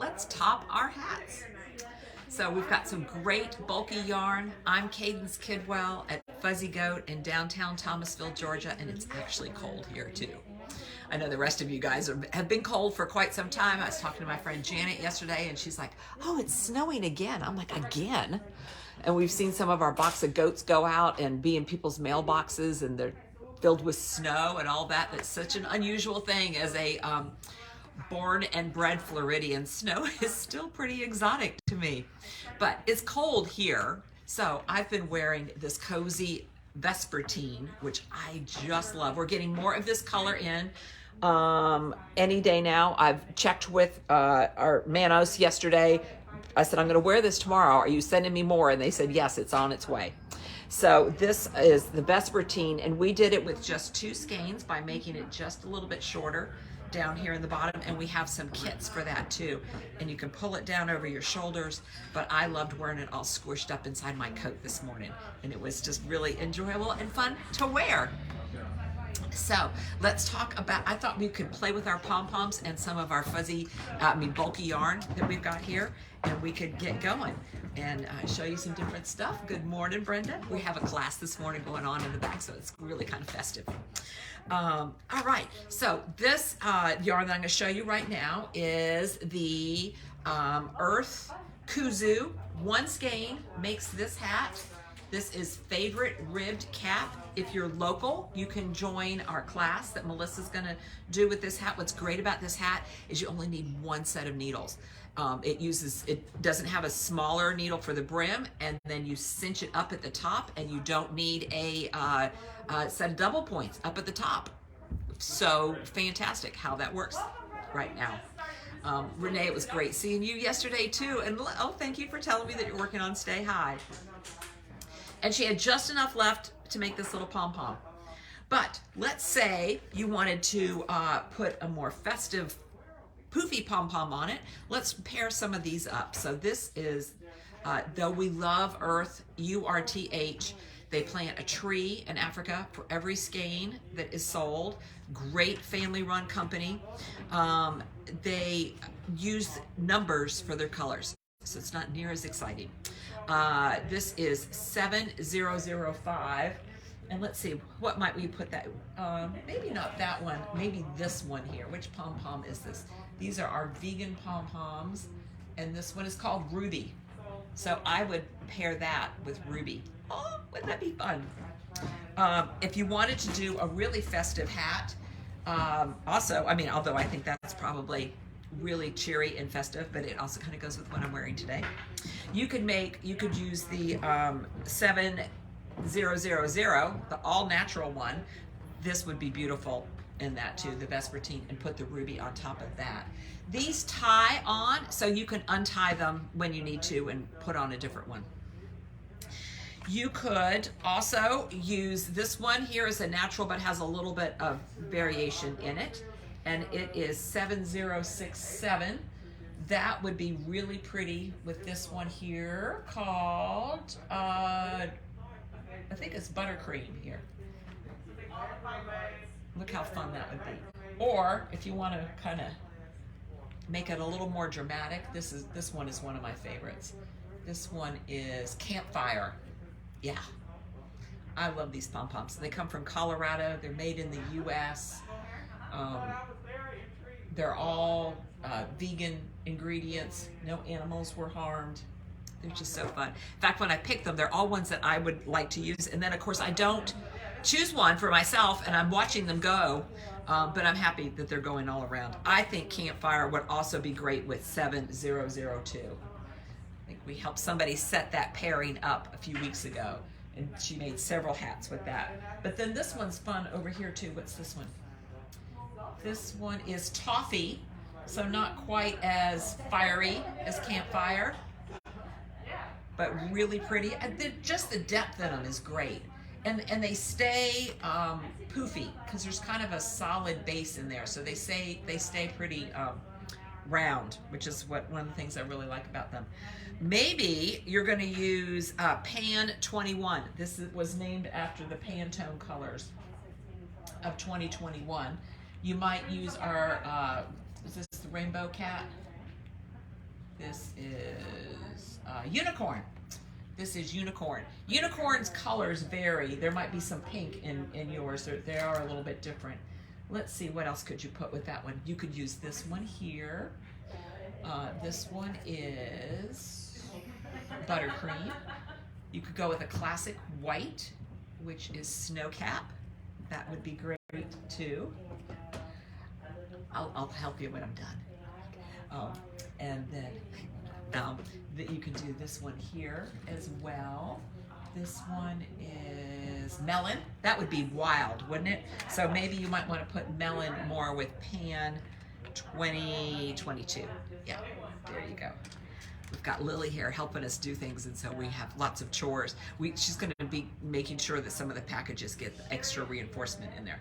let's top our hats. So we've got some great bulky yarn. I'm Cadence Kidwell at Fuzzy Goat in downtown Thomasville, Georgia, and it's actually cold here too. I know the rest of you guys have been cold for quite some time. I was talking to my friend Janet yesterday, and she's like, oh, it's snowing again. I'm like, again? And we've seen some of our box of goats go out and be in people's mailboxes, and they're filled with snow and all that. That's such an unusual thing as a born and bred Floridian. Snow is still pretty exotic to me. But it's cold here, so I've been wearing this cozy Vespertine, which I just love. We're getting more of this color in any day now. I've checked with our Manos yesterday. I said, I'm going to wear this tomorrow. Are you sending me more? And they said, yes, it's on its way. So this is the Vespertine, and we did it with just 2 skeins by making it just a little bit shorter down here in the bottom, and we have some kits for that too. And you can pull it down over your shoulders, but I loved wearing it all squished up inside my coat this morning, and it was just really enjoyable and fun to wear. So let's talk about, I thought we could play with our pom-poms and some of our fuzzy, bulky yarn that we've got here, and we could get going and show you some different stuff. Good morning, Brenda. We have a class this morning going on in the back, so it's really kind of festive. All right, so this yarn that I'm going to show you right now is the Earth Kuzu. 1 skein makes this hat. This is Favorite Ribbed Cap. If you're local, you can join our class that Melissa's going to do with this hat. What's great about this hat is you only need 1 set of needles. It doesn't have a smaller needle for the brim, and then you cinch it up at the top, and you don't need a set of double points up at the top. So fantastic how that works right now. Renee, it was great seeing you yesterday too, and oh, thank you for telling me that you're working on Stay High. And she had just enough left to make this little pom-pom. But let's say you wanted to put a more festive poofy pom-pom on it. Let's pair some of these up. So this is, Though We Love Earth, URTH. They plant a tree in Africa for every skein that is sold. Great family-run company. They use numbers for their colors, so it's not near as exciting. This is 7005, and let's see, what might we put that, maybe not that one, maybe this one here. Which pom-pom is this? These are our vegan pom-poms, and this one is called Ruby. So I would pair that with Ruby. Oh, wouldn't that be fun? If you wanted to do a really festive hat, also, I mean, although I think that's probably really cheery and festive, but it also kind of goes with what I'm wearing today. You could use the 7000, the all natural one. This would be beautiful in that too, the Vespertine, and put the Ruby on top of that. These tie on, so you can untie them when you need to and put on a different one. You could also use this one here as a natural, but has a little bit of variation in it, and it is 7067. That would be really pretty with this one here called, I think it's Buttercream here. Look how fun that would be. Or if you want to kind of make it a little more dramatic, this one is one of my favorites. This one is Campfire. Yeah, I love these pom-poms. They come from Colorado. They're made in the U.S. They're all vegan ingredients. No animals were harmed. They're just so fun. In fact, when I pick them, they're all ones that I would like to use. And then, of course, I don't choose one for myself, and I'm watching them go, but I'm happy that they're going all around. I think Campfire would also be great with 7002. I think we helped somebody set that pairing up a few weeks ago, and she made several hats with that. But then this one's fun over here too. What's this one? This one is Toffee, so not quite as fiery as Campfire, but really pretty. And just the depth in them is great. And they stay poofy because there's kind of a solid base in there, so they stay pretty round, which is one of the things I really like about them. Maybe you're going to use Pan 21. This was named after the Pantone colors of 2021. You might use our, is this the Rainbow Cat? This is unicorn. This is unicorn. Unicorn's colors vary. There might be some pink in yours. They are a little bit different. Let's see, what else could you put with that one? You could use this one here. This one is buttercream. You could go with a classic white, which is snowcap. That would be great too. I'll help you when I'm done. And then that you can do this one here as well. This one is melon. That would be wild, wouldn't it? So maybe you might want to put melon more with pan 2022. Yeah, there you go. We've got Lily here helping us do things, and so we have lots of chores. She's going to be making sure that some of the packages get extra reinforcement in there.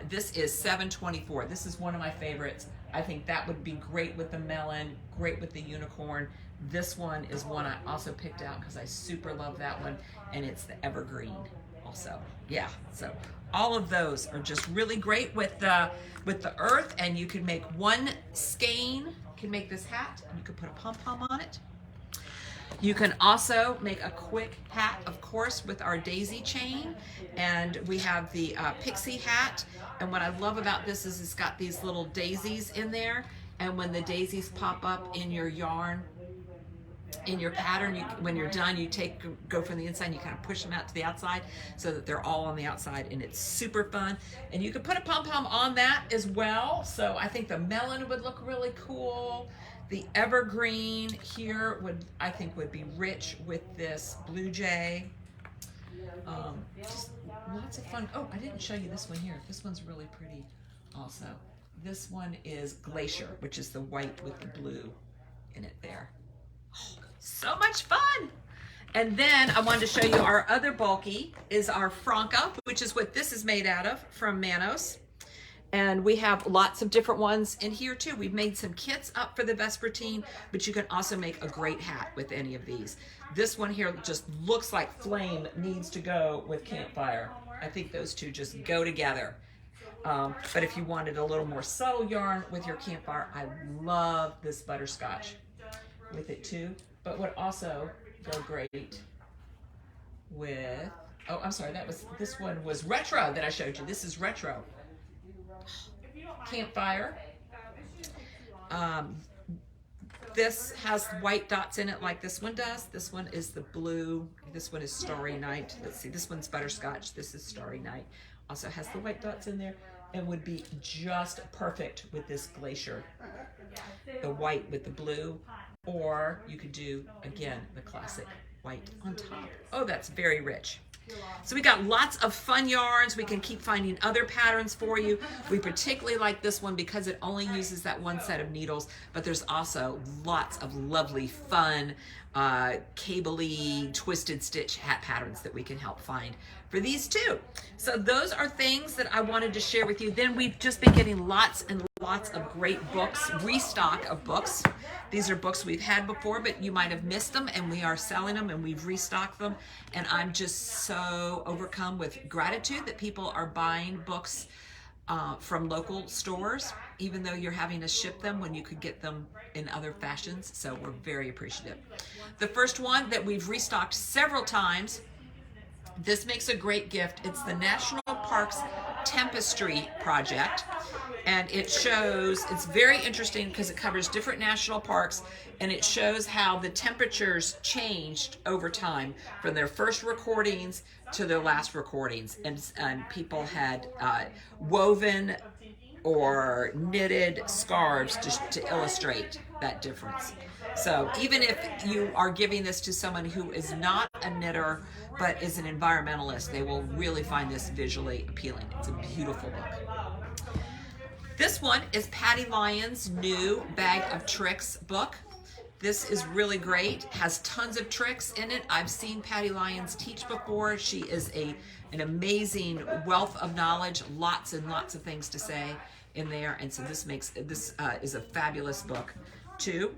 This is 724. This is one of my favorites. I think that would be great with the melon, great with the unicorn. This one is one I also picked out because I super love that one, and it's the evergreen also. Yeah, so all of those are just really great with the earth, and you can make one skein. You can make this hat, and you can put a pom-pom on it. You can also make a quick hat, of course, with our daisy chain, and we have the pixie hat. And what I love about this is it's got these little daisies in there, and when the daisies pop up in your yarn, in your pattern, when you're done, you go from the inside and you kind of push them out to the outside so that they're all on the outside, and it's super fun. And you can put a pom-pom on that as well. So I think the melon would look really cool. The evergreen here I think would be rich with this blue jay. Just lots of fun. Oh, I didn't show you this one here. This one's really pretty also. This one is Glacier, which is the white with the blue in it there. Oh, so much fun. And then I wanted to show you our other bulky is our Franca, which is what this is made out of from Manos. And we have lots of different ones in here too. We've made some kits up for the Vespertine, but you can also make a great hat with any of these. This one here just looks like flame needs to go with campfire. I think those two just go together. But if you wanted a little more subtle yarn with your campfire, I love this butterscotch with it too. But would also go great with, oh, I'm sorry, this one was retro that I showed you. This is retro. Campfire. This has white dots in it like this one does. This one is the blue. This one is Starry Night. Let's see, this one's butterscotch. This is Starry Night. Also has the white dots in there and would be just perfect with this Glacier. The white with the blue, or you could do, again, the classic white on top. Oh, that's very rich. So we got lots of fun yarns. We can keep finding other patterns for you. We particularly like this one because it only uses that one set of needles, but there's also lots of lovely, fun, cable-y, twisted stitch hat patterns that we can help find for these too. So those are things that I wanted to share with you. Then we've just been getting lots and lots of great books, restock of books. These are books we've had before, but you might have missed them, and we are selling them, and we've restocked them. And I'm just so overcome with gratitude that people are buying books from local stores, even though you're having to ship them when you could get them in other fashions. So we're very appreciative. The first one that we've restocked several times, this makes a great gift. It's the National Parks Tempestry Project. And it shows, it's very interesting because it covers different national parks, and it shows how the temperatures changed over time from their first recordings to their last recordings. And people had woven or knitted scarves to illustrate that difference. So even if you are giving this to someone who is not a knitter but is an environmentalist, they will really find this visually appealing. It's a beautiful book. This one is Patty Lyon's new Bag of Tricks book. This is really great, has tons of tricks in it. I've seen Patty Lyons teach before. She is an amazing wealth of knowledge, lots and lots of things to say in there. And so this is a fabulous book too.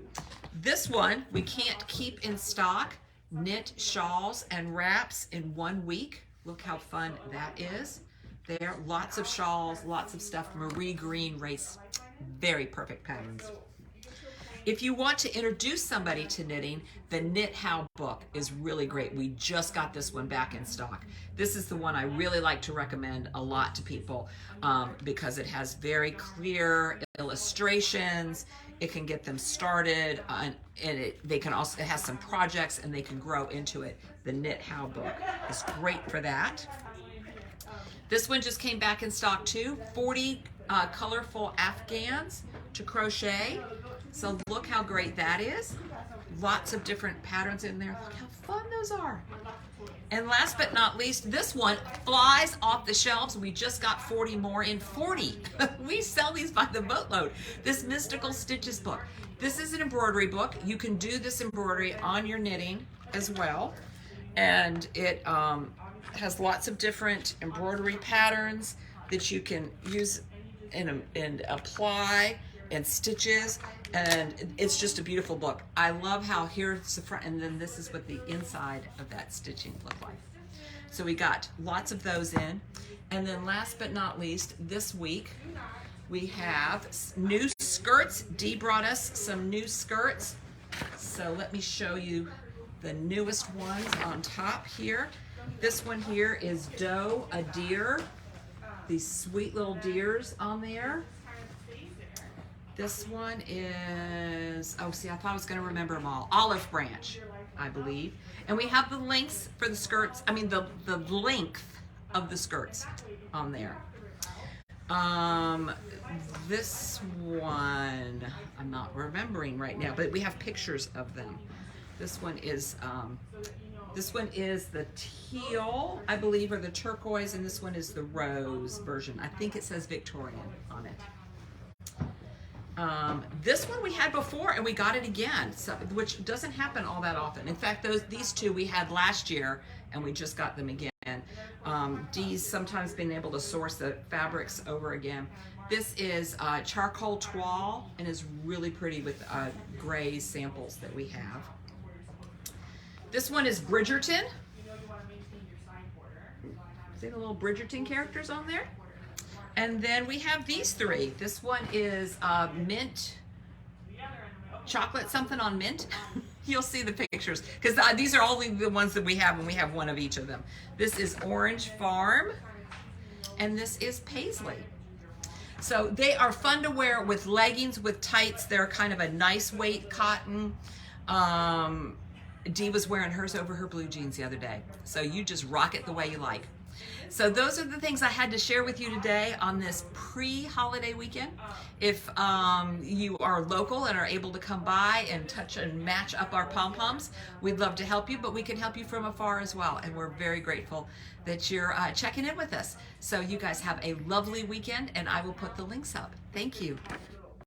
This one we can't keep in stock. Knit shawls and wraps in 1 week. Look how fun that is. There, lots of shawls, lots of stuff. Marie Green Race, very perfect patterns. If you want to introduce somebody to knitting, the Knit How book is really great. We just got this one back in stock. This is the one I really like to recommend a lot to people because it has very clear illustrations. It can get them started, and they can also, it has some projects and they can grow into it. The Knit How book is great for that. This one just came back in stock too. 40 colorful Afghans to crochet. So look how great that is. Lots of different patterns in there. Look how fun those are. And last but not least, this one flies off the shelves. We just got 40 more in 40. We sell these by the boatload. This Mystical Stitches book. This is an embroidery book. You can do this embroidery on your knitting as well. And it has lots of different embroidery patterns that you can use and apply and stitches, and it's just a beautiful book. I love how here's the front, and then this is what the inside of that stitching look like. So we got lots of those in. And then last but not least, this week we have new skirts. Dee brought us some new skirts. So let me show you the newest ones on top here. This one here is Doe, a deer. These sweet little deers on there. This one is, oh, see, I thought I was going to remember them all. Olive Branch, I believe. And we have the lengths for the skirts, I mean the length of the skirts on there. This one, I'm not remembering right now, but we have pictures of them. This one is the teal, I believe, or the turquoise, and this one is the rose version. I think it says Victorian on it. This one we had before and we got it again, so, which doesn't happen all that often. In fact, these two we had last year and we just got them again. Dee's sometimes been able to source the fabrics over again. This is charcoal toile and is really pretty with gray samples that we have. This one is Bridgerton. See the little Bridgerton characters on there? And then we have these three. This one is mint, chocolate something on mint. You'll see the pictures because these are only the ones that we have, and we have one of each of them. This is Orange Farm, and this is Paisley. So they are fun to wear with leggings, with tights. They're kind of a nice weight cotton. Dee was wearing hers over her blue jeans the other day. So you just rock it the way you like. So those are the things I had to share with you today on this pre-holiday weekend. If you are local and are able to come by and touch and match up our pom-poms, we'd love to help you, but we can help you from afar as well. And we're very grateful that you're checking in with us. So you guys have a lovely weekend, and I will put the links up. Thank you.